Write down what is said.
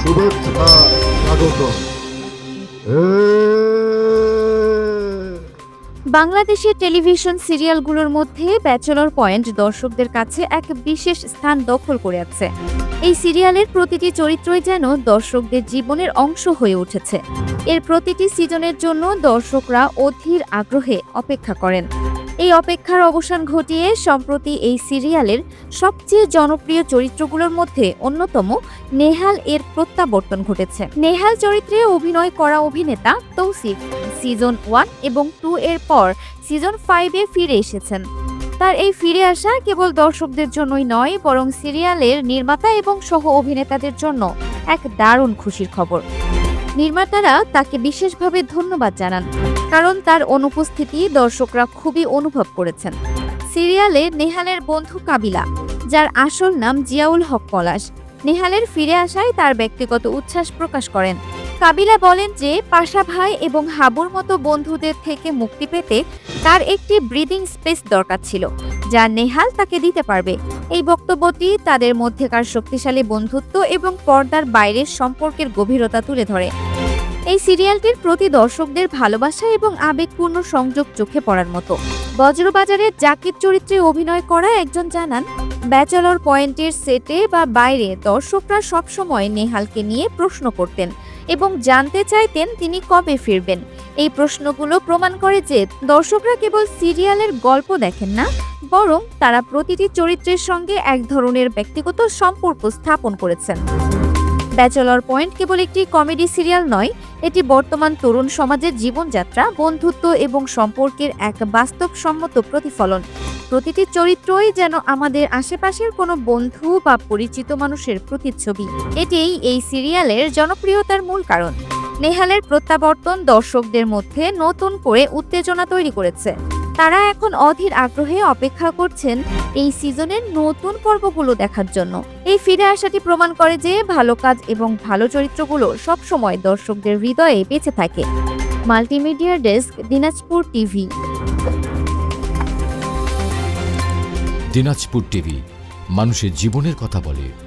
শুভেচ্ছা, স্বাগত। বাংলাদেশের টেলিভিশন সিরিয়ালগুলোর মধ্যে ব্যাচেলর পয়েন্ট দর্শকদের কাছে এক বিশেষ স্থান দখল করে আছে। এই সিরিয়ালের প্রতিটি চরিত্রই যেন দর্শকদের জীবনের অংশ হয়ে উঠেছে। এর প্রতিটি সিজনের জন্য দর্শকরা অধীর আগ্রহে অপেক্ষা করেন। এই অপেক্ষার অবসান ঘটিয়ে সম্প্রতি এই সিরিয়ালের সবচেয়ে জনপ্রিয় চরিত্রগুলোর মধ্যে অন্যতম নেহাল এর প্রত্যাবর্তন ঘটেছে। নেহাল চরিত্রে অভিনয় করা অভিনেতা তৌসিফ সিজন 1 এবং 2 এর পর সিজন 5 এ ফিরে এসেছেন। তার এই ফিরে আসা কেবল দর্শকদের জন্যই নয়, বরং সিরিয়ালের নির্মাতা এবং সহ অভিনেতাদের জন্য এক দারুণ খুশির খবর। নির্মাতারা তাকে বিশেষভাবে ধন্যবাদ জানান, কারণ তার অনুপস্থিতি দর্শকরা খুবই অনুভব করেছেন। সিরিয়ালে নেহালের বন্ধু কাবিলা, যার আসল নাম জিয়াউল হক পলাশ, নেহালের ফিরে আসায় তার ব্যক্তিগত উচ্ছ্বাস প্রকাশ করেন। কাবিলা বলেন যে পাশা ভাই এবং হাবুর মতো বন্ধুদের থেকে মুক্তি পেতে তার একটি ব্রিদিং স্পেস দরকার ছিল, যা নেহাল তাকে দিতে পারবে। এই বক্তব্যটি তাদের মধ্যেকার শক্তিশালী বন্ধুত্ব এবং পর্দার বাইরের সম্পর্কের গভীরতা তুলে ধরে। এই সিরিয়ালটির প্রতি দর্শকদের ভালোবাসা এবং আবেগপূর্ণ সংযোগ চোখে পড়ার মতো। বজ্রবাজারের জাকির চরিত্রে অভিনয় করা একজন জানান, ব্যাচেলর পয়েন্টের সেটে বা বাইরে দর্শকরা সবসময় নেহালকে নিয়ে প্রশ্ন করতেন এবং জানতে চাইতেন তিনি কবে ফিরবেন। এই প্রশ্নগুলো প্রমাণ করে যে দর্শকরা কেবল সিরিয়ালের গল্প দেখেন না, বরং তারা প্রতিটি চরিত্রের সঙ্গে এক ধরনের ব্যক্তিগত সম্পর্ক স্থাপন করেছেন। ব্যাচেলর পয়েন্ট কেবল একটি কমেডি সিরিয়াল নয়, এটি বর্তমান তরুণ সমাজের জীবনযাত্রা, বন্ধুত্ব এবং সম্পর্কের এক বাস্তবসম্মত প্রতিফলন। প্রতিটি চরিত্রই যেন আমাদের আশেপাশের কোনো বন্ধু বা পরিচিত মানুষের প্রতিচ্ছবি। এটিই এই সিরিয়ালের জনপ্রিয়তার মূল কারণ। নেহালের প্রত্যাবর্তন দর্শকদের মধ্যে নতুন করে উত্তেজনা তৈরি করেছে। তারা এখন অধীর আগ্রহে অপেক্ষা করছেন এই সিজনের নতুন পর্বগুলো দেখার জন্য। এই ফিরে আসাটি প্রমাণ করে যে ভালো কাজ এবং ভালো চরিত্রগুলো সবসময় দর্শকদের হৃদয়ে বেঁচে থাকে। Multimedia desk, Dinajpur TV. Dinajpur TV মানুষের জীবনের কথা বলে।